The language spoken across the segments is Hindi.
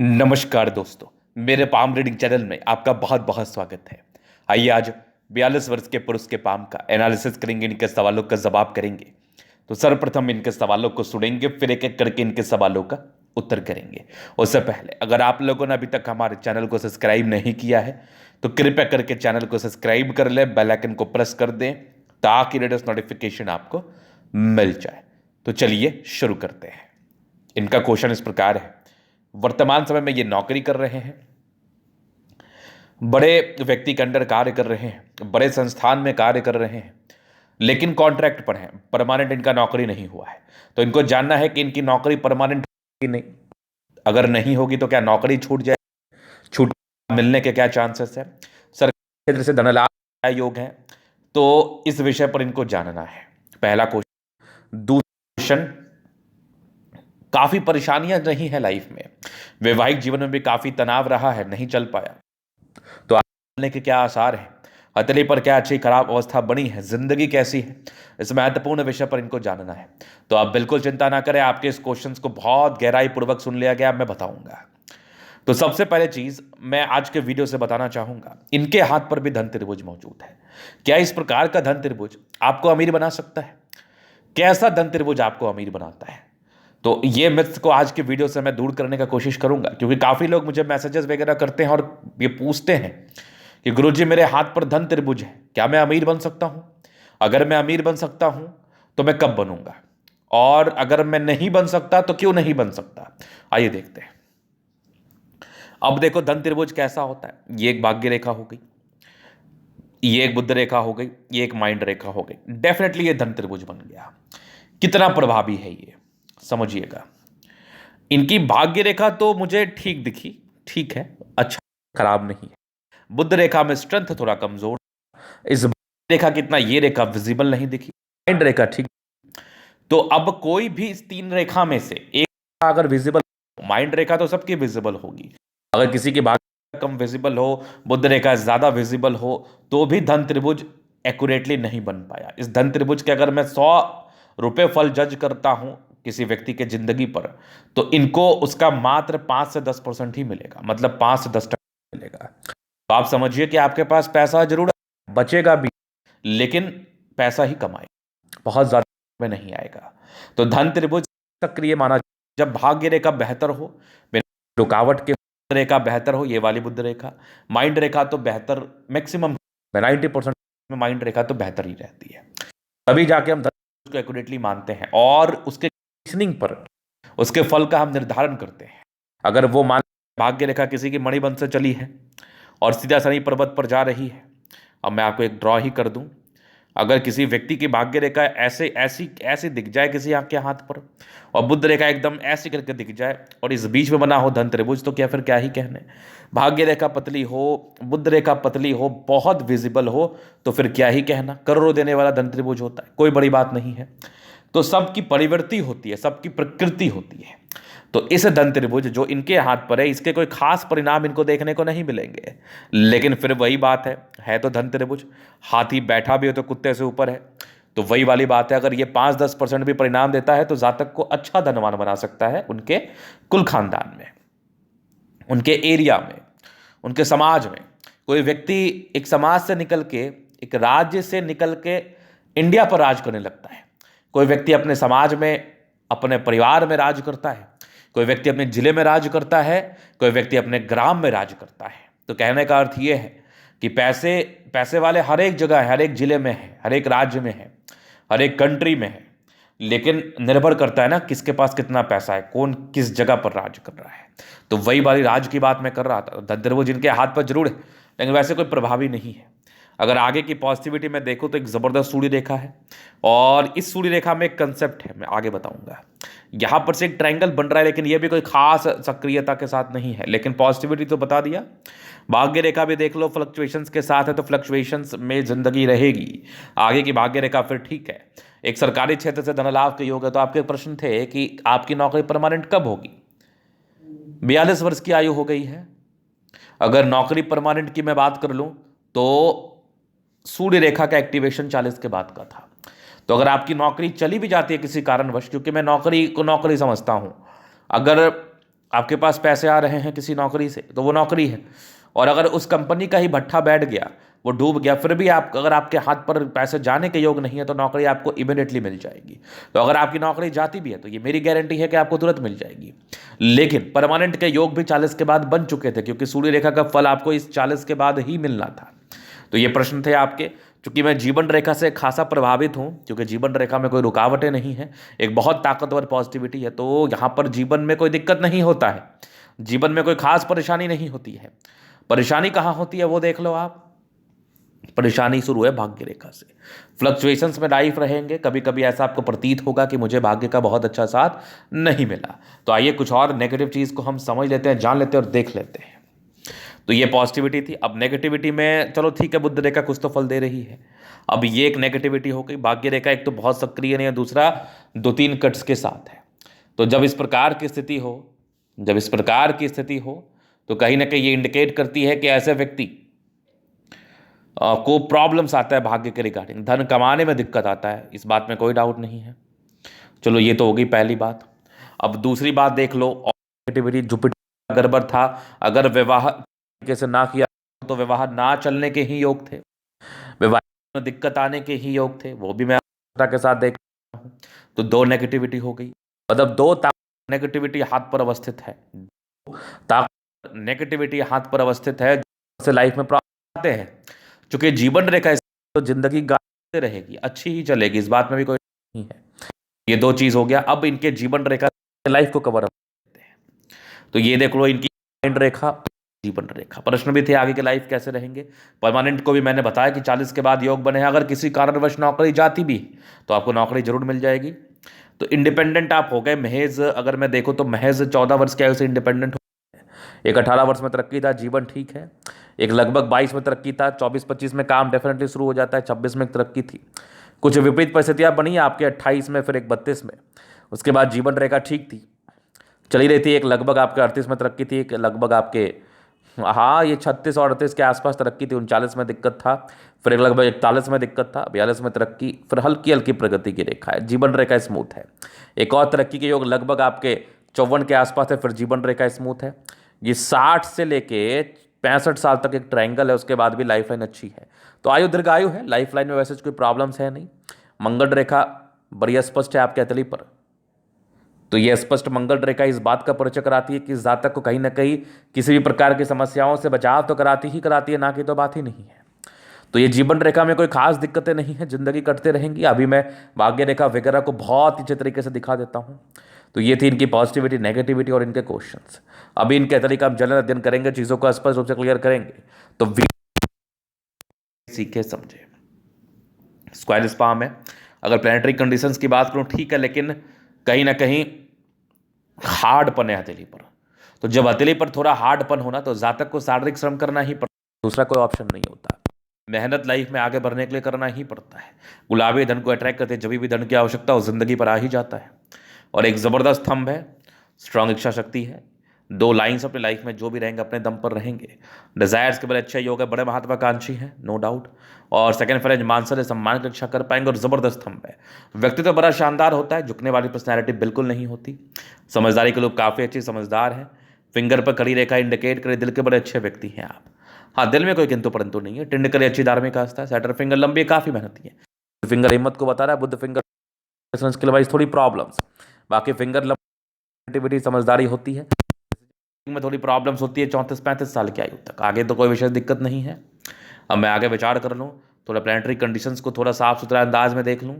नमस्कार दोस्तों, मेरे पाम रीडिंग चैनल में आपका बहुत बहुत स्वागत है। आइए आज 42 वर्ष के पुरुष के पाम का एनालिसिस करेंगे, इनके सवालों का जवाब करेंगे। तो सर्वप्रथम इनके सवालों को सुनेंगे, फिर एक एक करके इनके सवालों का उत्तर करेंगे। उससे पहले अगर आप लोगों ने अभी तक हमारे चैनल को सब्सक्राइब नहीं किया है तो कृपया करके चैनल को सब्सक्राइब कर लें, बेल आइकन को प्रेस कर दें ताकि लेटेस्ट नोटिफिकेशन आपको मिल जाए। तो चलिए शुरू करते हैं। इनका क्वेश्चन इस प्रकार है, वर्तमान समय में ये नौकरी कर रहे हैं, बड़े व्यक्ति के अंडर कार्य कर रहे हैं, बड़े संस्थान में कार्य कर रहे हैं, लेकिन कॉन्ट्रैक्ट पर हैं, परमानेंट इनका नौकरी नहीं हुआ है। तो इनको जानना है कि इनकी नौकरी परमानेंट होगी नहीं, अगर नहीं होगी तो क्या नौकरी छूट जाए, छूट मिलने के क्या चांसेस है, सरकारी क्षेत्र से धन लाभ का योग है। तो इस विषय पर इनको जानना है। पहला क्वेश्चन। दूसरा क्वेश्चन, काफी परेशानियां रही है लाइफ में, वैवाहिक जीवन में भी काफी तनाव रहा है, नहीं चल पाया, तो आने के क्या आसार हैं, हथेली पर क्या अच्छी खराब अवस्था बनी है, जिंदगी कैसी है, इस महत्वपूर्ण विषय पर इनको जानना है। तो आप बिल्कुल चिंता ना करें, आपके इस क्वेश्चंस को बहुत गहराई पूर्वक सुन लिया गया, मैं बताऊंगा। तो सबसे पहले चीज मैं आज के वीडियो से बताना चाहूंगा, इनके हाथ पर भी धन त्रिभुज मौजूद है। क्या इस प्रकार का धन त्रिभुज आपको अमीर बना सकता है? कैसा धन त्रिभुज आपको अमीर बनाता है? तो ये मिथ्स को आज के वीडियो से मैं दूर करने का कोशिश करूंगा, क्योंकि काफ़ी लोग मुझे मैसेजेस वगैरह करते हैं और ये पूछते हैं कि गुरुजी मेरे हाथ पर धन त्रिभुज है, क्या मैं अमीर बन सकता हूं? अगर मैं अमीर बन सकता हूं तो मैं कब बनूंगा, और अगर मैं नहीं बन सकता तो क्यों नहीं बन सकता? आइए देखते हैं। अब देखो धन त्रिभुज कैसा होता है। ये एक भाग्य रेखा हो गई, ये एक बुद्ध रेखा हो गई, ये एक माइंड रेखा हो गई। डेफिनेटली ये धन त्रिभुज बन गया। कितना प्रभावी है ये समझिएगा। इनकी भाग्य रेखा तो मुझे ठीक दिखी, ठीक है, अच्छा, खराब नहीं है। बुद्ध रेखा में स्ट्रेंथ थोड़ा कमजोर, इस रेखा की इतना ये रेखा विजिबल नहीं दिखी, माइंड रेखा ठीक। तो अब कोई भी इस तीन रेखा में से एक अगर विजिबल, माइंड रेखा तो सबकी विजिबल होगी, अगर किसी की भाग्य कम विजिबल हो, बुद्ध रेखा ज्यादा विजिबल हो, तो भी धन त्रिभुज एक्यूरेटली नहीं बन पाया। इस धन त्रिभुज के अगर मैं 100 रुपए फल जज करता हूं किसी व्यक्ति के जिंदगी पर, तो इनको उसका मात्र 5 से 10% ही मिलेगा, मतलब 5 से 10% मिलेगा। तो आप समझिए कि आपके पास पैसा जरूर बचेगा भी, लेकिन पैसा ही कमाए, बहुत ज्यादा में नहीं आएगा। तो धन त्रिभुज सक्रिय माना जब भाग्य रेखा बेहतर हो, बिना रुकावट के, रेखा बेहतर हो, ये वाली बुद्ध रेखा, माइंड रेखा तो बेहतर, मैक्सिमम 90% में माइंड रेखा तो बेहतर ही रहती है, तभी जाके हम धन को एक्यूरेटली मानते हैं और उसके कंडीशनिंग पर उसके फल का हम निर्धारण करते हैं। अगर वो मान भाग्य रेखा किसी की मणिबंध से चली है और सीधा शनि पर्वत पर जा रही है, अब मैं आपको एक ड्रॉ ही कर दूं, अगर किसी व्यक्ति की भाग्य रेखा ऐसे ऐसी ऐसी दिख जाए किसी आपके हाथ पर, और बुद्ध रेखा एकदम ऐसी करके दिख जाए, और इस बीच में बना हो धन त्रिभुज, तो क्या फिर क्या ही कहने। भाग्य रेखा पतली हो, बुद्ध रेखा पतली हो, बहुत विजिबल हो, तो फिर क्या ही कहना, करोड़ों देने वाला धन त्रिभुज होता है, कोई बड़ी बात नहीं है। तो सबकी परिवृत्ति होती है, सबकी प्रकृति होती है। तो इस धन त्रिभुज जो इनके हाथ पर है, इसके कोई खास परिणाम इनको देखने को नहीं मिलेंगे, लेकिन फिर वही बात है तो धन त्रिभुज, हाथी बैठा भी हो तो कुत्ते से ऊपर है। तो वही वाली बात है, अगर ये 5-10% भी परिणाम देता है तो जातक को अच्छा धनवान बना सकता है, उनके कुल खानदान में, उनके एरिया में, उनके समाज में। कोई व्यक्ति एक समाज से निकल के, एक राज्य से निकल के इंडिया पर राज करने लगता है, कोई व्यक्ति अपने समाज में, अपने परिवार में राज करता है, कोई व्यक्ति अपने जिले में राज करता है, कोई व्यक्ति अपने ग्राम में राज करता है। तो कहने का अर्थ यह है कि पैसे पैसे वाले हर एक जगह है, हर एक जिले में है, हर एक राज्य में है, हर एक कंट्री में है, लेकिन निर्भर करता है ना किसके पास कितना पैसा है, कौन किस जगह पर राज कर रहा है। तो वही वाली राज की बात मैं कर रहा था। धन त्रिभुज जिनके हाथ पर जरूर है, लेकिन वैसे कोई प्रभावी नहीं है। अगर आगे की पॉजिटिविटी में देखो तो एक जबरदस्त सूर्य रेखा है, और इस सूर्य रेखा में एक कंसेप्ट है, मैं आगे बताऊंगा। यहां पर से एक ट्रायंगल बन रहा है, लेकिन यह भी कोई खास सक्रियता के साथ नहीं है, लेकिन पॉजिटिविटी तो बता दिया। भाग्य रेखा भी देख लो, फ्लक्चुएशंस के साथ है, तो फ्लक्चुएशंस में जिंदगी रहेगी। आगे की भाग्य रेखा फिर ठीक है। एक सरकारी क्षेत्र से धन लाभ के योग है। तो आपके प्रश्न थे कि आपकी नौकरी परमानेंट कब होगी? 42 वर्ष की आयु हो गई है। अगर नौकरी परमानेंट की मैं बात कर लूं तो सूर्य रेखा का एक्टिवेशन 40 के बाद का था। तो अगर आपकी नौकरी चली भी जाती है किसी कारणवश, क्योंकि मैं नौकरी को नौकरी समझता हूं, अगर आपके पास पैसे आ रहे हैं किसी नौकरी से तो वो नौकरी है, और अगर उस कंपनी का ही भट्ठा बैठ गया, वो डूब गया, फिर भी आप अगर आपके हाथ पर पैसे जाने के योग नहीं है तो नौकरी आपको इमीडिएटली मिल जाएगी। तो अगर आपकी नौकरी जाती भी है तो ये मेरी गारंटी है कि आपको तुरंत मिल जाएगी। लेकिन परमानेंट के योग भी 40 के बाद बन चुके थे, क्योंकि सूर्य रेखा का फल आपको इस 40 के बाद ही मिलना था। तो ये प्रश्न थे आपके। चूंकि मैं जीवन रेखा से खासा प्रभावित हूं, क्योंकि जीवन रेखा में कोई रुकावटें नहीं है, एक बहुत ताकतवर पॉजिटिविटी है, तो यहां पर जीवन में कोई दिक्कत नहीं होता है, जीवन में कोई खास परेशानी नहीं होती है। परेशानी कहां होती है वो देख लो आप। परेशानी शुरू है भाग्य रेखा से। फ्लक्चुएशंस में लाइफ रहेंगे, कभी कभी ऐसा आपको प्रतीत होगा कि मुझे भाग्य का बहुत अच्छा साथ नहीं मिला। तो आइए कुछ और नेगेटिव चीज को हम समझ लेते हैं, जान लेते हैं और देख लेते हैं। तो ये पॉजिटिविटी थी। अब नेगेटिविटी में चलो ठीक है, बुध रेखा कुछ तो फल दे रही है। अब ये एक नेगेटिविटी हो गई। भाग्य रेखा एक तो बहुत सक्रिय नहीं है, दूसरा 2-3 कट्स के साथ है। तो जब इस प्रकार की स्थिति हो, तो कहीं ना कहीं ये इंडिकेट करती है कि ऐसे व्यक्ति को प्रॉब्लम्स आता है भाग्य के रिगार्डिंग, धन कमाने में दिक्कत आता है, इस बात में कोई डाउट नहीं है। चलो ये तो हो गई पहली बात। अब दूसरी बात देख लो, नेगेटिविटी जुपिटर गड़बड़ था। अगर विवाह कैसे ना किया तो विवाह ना चलने के ही योग थे, विवाह में दिक्कत आने के ही योग थे, वो भी मैं के साथ देख रहा हूं। तो 2 नेगेटिविटी हो गई, मतलब 2 नेगेटिविटी हाथ पर अवस्थित है, नेगेटिविटी हाथ पर अवस्थित है, से लाइफ में प्रॉब्लम आते हैं। चूंकि जीवन रेखा तो जिंदगी गाते रहेगी, अच्छी ही चलेगी, इस बात में भी कोई नहीं है। ये 2 चीज हो गया। अब इनके जीवन रेखा लाइफ को कवर अप करते हैं। तो ये देख लो, इनकी माइंड रेखा, जीवन रेखा। प्रश्न भी थे आगे के लाइफ कैसे रहेंगे। परमानेंट को भी मैंने बताया कि 40 के बाद योग बने हैं। अगर किसी कारणवश नौकरी जाती भी तो आपको नौकरी जरूर मिल जाएगी। तो इंडिपेंडेंट आप हो गए महज, अगर मैं देखो तो महज 14 वर्ष की आयु से इंडिपेंडेंट। एक 18 वर्ष में तरक्की था, जीवन ठीक है। एक लगभग 22 में तरक्की था, 24-25 में काम डेफिनेटली शुरू हो जाता है, 26 में तरक्की थी। कुछ विपरीत परिस्थितियां बनी आपके 28 में, फिर एक 32 में। उसके बाद जीवन रेखा ठीक थी, चली रही थी। एक लगभग आपके 38 में तरक्की थी, एक लगभग आपके ये 36 और 38 के आसपास तरक्की थी। 39 में दिक्कत था, फिर एक लगभग 41 में दिक्कत था, 42 में तरक्की, फिर हल्की हल्की प्रगति की रेखा है। जीवन रेखा स्मूथ है। एक और तरक्की के योग लगभग आपके 54 के आसपास है, फिर जीवन रेखा स्मूथ है। ये 60 से लेके 65 साल तक एक ट्रायंगल है, उसके बाद भी लाइफ लाइन अच्छी है। तो आयु दीर्घायु है, लाइफ लाइन में वैसे कोई प्रॉब्लम्स है नहीं। मंगल रेखा बड़ी स्पष्ट है आपके हथेली पर। तो यह स्पष्ट मंगल रेखा इस बात का परिचय कराती है कि इस जातक को कहीं ना कहीं किसी भी प्रकार की समस्याओं से बचाव तो कराती है, ना कि तो बात ही नहीं है। तो ये जीवन रेखा में कोई खास दिक्कतें नहीं है, जिंदगी कटते रहेंगी। अभी मैं भाग्य रेखा वगैरह को बहुत अच्छे तरीके से दिखा देता हूँ। तो ये थी इनकी पॉजिटिविटी, नेगेटिविटी और इनके क्वेश्चंस। अभी इनके तरीका हम जल्द अध्ययन करेंगे, चीज़ों को स्पष्ट रूप से क्लियर करेंगे। तो सीखे समझे। स्क्वायर स्पाम है। अगर प्लानिटरी कंडीशंस की बात करूं ठीक है, लेकिन कहीं ना कहीं हार्डपन है हथेली पर। तो जब हथेली पर थोड़ा हार्डपन होना तो जातक को शारीरिक श्रम करना ही पड़ता है, दूसरा कोई ऑप्शन नहीं होता। मेहनत लाइफ में आगे बढ़ने के लिए करना ही पड़ता है। गुलाबी धन को अट्रैक्ट करते जब भी धन की आवश्यकता हो जिंदगी पर आ ही जाता है। और एक ज़बरदस्त स्तंभ है, स्ट्रांग इच्छा शक्ति है। 2 लाइन्स अपने लाइफ में जो भी रहेंगे अपने दम पर रहेंगे। डिजायर्स के बड़े अच्छे योग है, बड़े महत्वाकांक्षी हैं, नो डाउट। और सेकंड फ्रेंज मानसर सम्मान की रक्षा कर पाएंगे। और ज़बरदस्त स्तंभ है, व्यक्तित्व तो बड़ा शानदार होता है, झुकने वाली पर्सनैलिटी बिल्कुल नहीं होती। समझदारी के लोग काफ़ी अच्छी समझदार है। फिंगर पर खड़ी रेखा इंडिकेट करे दिल के बड़े अच्छे व्यक्ति हैं आप। हाँ, दिल में कोई किंतु परंतु नहीं है। टिंड करे अच्छी धार्मिक आस्था है। सैटर फिंगर लंबी काफ़ी मेहनती है। फिंगर हिम्मत को बता रहा है, बुद्ध फिंगर स्किल वाइज थोड़ी प्रॉब्लम्स, बाकी फिंगर लंबी समझदारी होती है। में थोड़ी प्रॉब्लम्स होती है 34-35 साल की आयु तक, आगे तो कोई विशेष दिक्कत नहीं है। अब मैं आगे विचार कर लूँ, थोड़ा प्लानिटरी कंडीशंस को थोड़ा साफ सुथरा अंदाज में देख लूँ।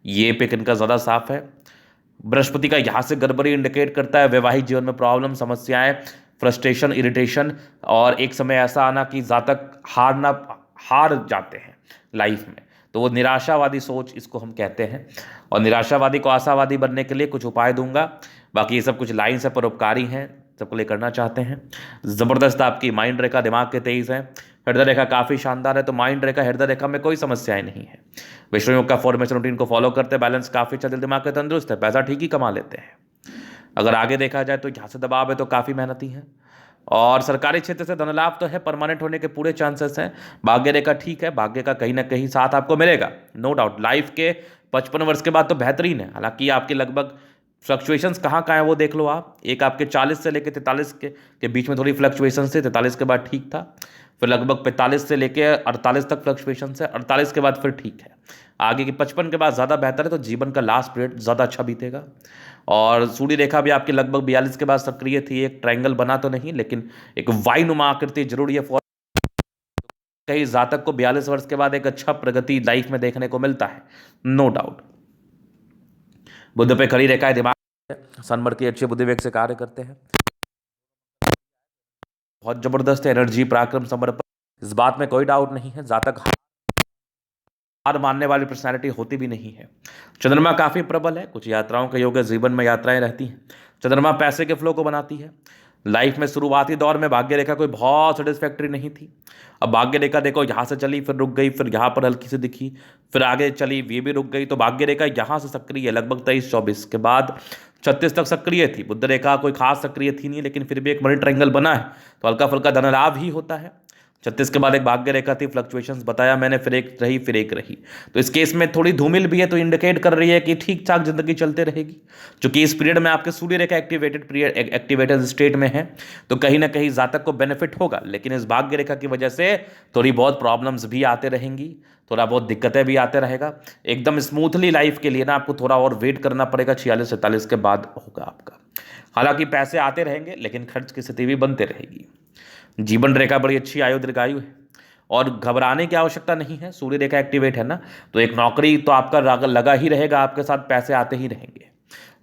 ये पिक इनका ज़्यादा साफ है। बृहस्पति का यहाँ से गड़बड़ी इंडिकेट करता है वैवाहिक जीवन में प्रॉब्लम, समस्याएं, फ्रस्ट्रेशन, इरिटेशन, और एक समय ऐसा आना कि जातक हार जाते हैं लाइफ में। तो वो निराशावादी सोच इसको हम कहते हैं। और निराशावादी को आशावादी बनने के लिए कुछ उपाय दूंगा। बाकी ये सब कुछ लाइन्स है, परोपकारी हैं, सबको लिए करना चाहते हैं। ज़बरदस्त आपकी माइंड रेखा दिमाग के तेज है। हृदय रेखा काफ़ी शानदार है। तो माइंड रेखा, हृदय रेखा में कोई समस्याएं नहीं है। विष्णु योग का फॉर्मेशन रूटीन को फॉलो करते हैं, बैलेंस काफ़ी अच्छा, दिल दिमाग के तंदुरुस्त है, पैसा ठीक ही कमा लेते हैं। अगर आगे देखा जाए तो यहाँ से दबाव है तो काफ़ी मेहनती है। और सरकारी क्षेत्र से धन लाभ तो है, परमानेंट होने के पूरे चांसेस हैं। भाग्य रेखा ठीक है, भाग्य का कहीं ना कहीं साथ आपको मिलेगा, नो डाउट। लाइफ के 55 वर्ष के बाद तो बेहतरीन है। हालांकि आपके लगभग फ्लक्चुएशंस कहाँ है वो देख लो आप। एक आपके 40 से लेके 43 के बीच में थोड़ी फ्लक्चुएशन थे, 43 के बाद ठीक था, फिर लगभग 45 से लेके 48 तक फ्लक्चुएशन है, 48 के बाद फिर ठीक है। आगे की 55 के बाद ज़्यादा बेहतर है, तो जीवन का लास्ट पीरियड ज़्यादा अच्छा बीतेगा। और सूर्य रेखा भी आपकी लगभग 42 के बाद सक्रिय थी, एक ट्रायंगल बना तो नहीं लेकिन एक वाई नुमा आकृति जरूर ये फॉर कहीं जातक को 42 वर्ष के बाद एक अच्छा प्रगति लाइफ में देखने को मिलता है, नो डाउट। बुध पे खड़ी रेखा है, दिमाग सनमर की अच्छे बुद्धि वेग से कार्य करते हैं, बहुत जबरदस्त एनर्जी, पराक्रम, समर्पण, इस बात में कोई डाउट नहीं है। जातक हार मानने वाली पर्सनैलिटी होती भी नहीं है। चंद्रमा काफी प्रबल है, कुछ यात्राओं के योग है, जीवन में यात्राएं रहती हैं। चंद्रमा पैसे के फ्लो को बनाती है। लाइफ में शुरुआती दौर में भाग्य रेखा कोई बहुत सेटिस्फैक्ट्री नहीं थी। अब भाग्य रेखा देखो यहाँ से चली, फिर रुक गई, फिर यहाँ पर हल्की सी दिखी, फिर आगे चली, ये भी रुक गई। तो भाग्य रेखा यहाँ से सक्रिय है लगभग 23-24 के बाद 36 तक सक्रिय थी। बुध रेखा कोई खास सक्रिय थी नहीं, लेकिन फिर भी एक मनी ट्रायंगल बना है, तो हल्का फुल्का धन लाभ ही होता है। 36 के बाद एक भाग्य रेखा थी, फ्लक्चुएशंस बताया मैंने, फिर एक रही, फिर एक रही। तो इस केस में थोड़ी धूमिल भी है, तो इंडिकेट कर रही है कि ठीक ठाक जिंदगी चलते रहेगी। क्योंकि इस पीरियड में आपके सूर्य रेखा एक्टिवेटेड स्टेट में है, तो कहीं ना कहीं जातक को बेनिफिट होगा। लेकिन इस भाग्य रेखा की वजह से थोड़ी बहुत प्रॉब्लम्स भी आते रहेंगी, थोड़ा बहुत दिक्कतें भी आते रहेगा। एकदम स्मूथली लाइफ के लिए ना आपको थोड़ा और वेट करना पड़ेगा, 46-47 के बाद होगा आपका। हालांकि पैसे आते रहेंगे, लेकिन खर्च की स्थिति भी बनते रहेगी। जीवन रेखा बड़ी अच्छी आयु दीर्घायु है, और घबराने की आवश्यकता नहीं है। सूर्य रेखा एक्टिवेट है ना, तो एक नौकरी तो आपका लगा ही रहेगा, आपके साथ पैसे आते ही रहेंगे।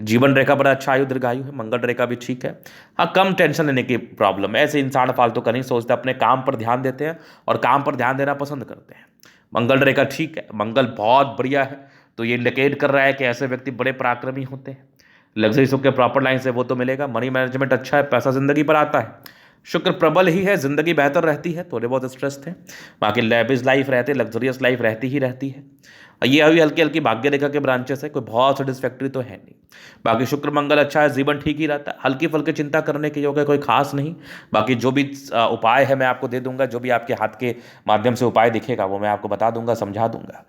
जीवन रेखा बड़ा अच्छा आयु दीर्घायु है, मंगल रेखा भी ठीक है। हाँ, कम टेंशन लेने की प्रॉब्लम है। ऐसे इंसान फालतू का नहीं सोचते, अपने काम पर ध्यान देते हैं और काम पर ध्यान देना पसंद करते हैं। मंगल रेखा ठीक है, मंगल बहुत बढ़िया है, तो ये इंडिकेट कर रहा है कि ऐसे व्यक्ति बड़े पराक्रमी होते हैं। लग्जरी सुख के प्रॉपर लाइन से वो तो मिलेगा, मनी मैनेजमेंट अच्छा है, पैसा जिंदगी पर आता है। शुक्र प्रबल ही है, जिंदगी बेहतर रहती है, थोड़े बहुत स्ट्रेस थे, बाकी लेविश लाइफ रहती है, लग्जरियस लाइफ रहती ही रहती है। ये अभी हल्की हल्की भाग्य रेखा के ब्रांचेस है, कोई बहुत सेटिस्फैक्ट्री तो है नहीं। बाकी शुक्र मंगल अच्छा है, जीवन ठीक ही रहता है, हल्की फुल्की चिंता करने के योग है, कोई खास नहीं। बाकी जो भी उपाय है मैं आपको दे दूंगा, जो भी आपके हाथ के माध्यम से उपाय दिखेगा वो मैं आपको बता दूंगा, समझा दूंगा।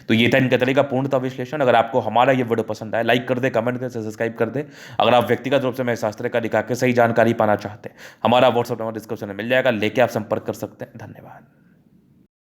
तो ये था इनके तरीका पूर्णतः विश्लेषण। अगर आपको हमारा ये वीडियो पसंद आए, लाइक कर दे, कमेंट कर, सब्सक्राइब कर दे। अगर आप व्यक्तिगत रूप से मैं शास्त्र का दिखा के सही जानकारी पाना चाहते हैं, हमारा व्हाट्सअप नंबर डिस्क्रिप्शन में मिल जाएगा, लेके आप संपर्क कर सकते हैं। धन्यवाद।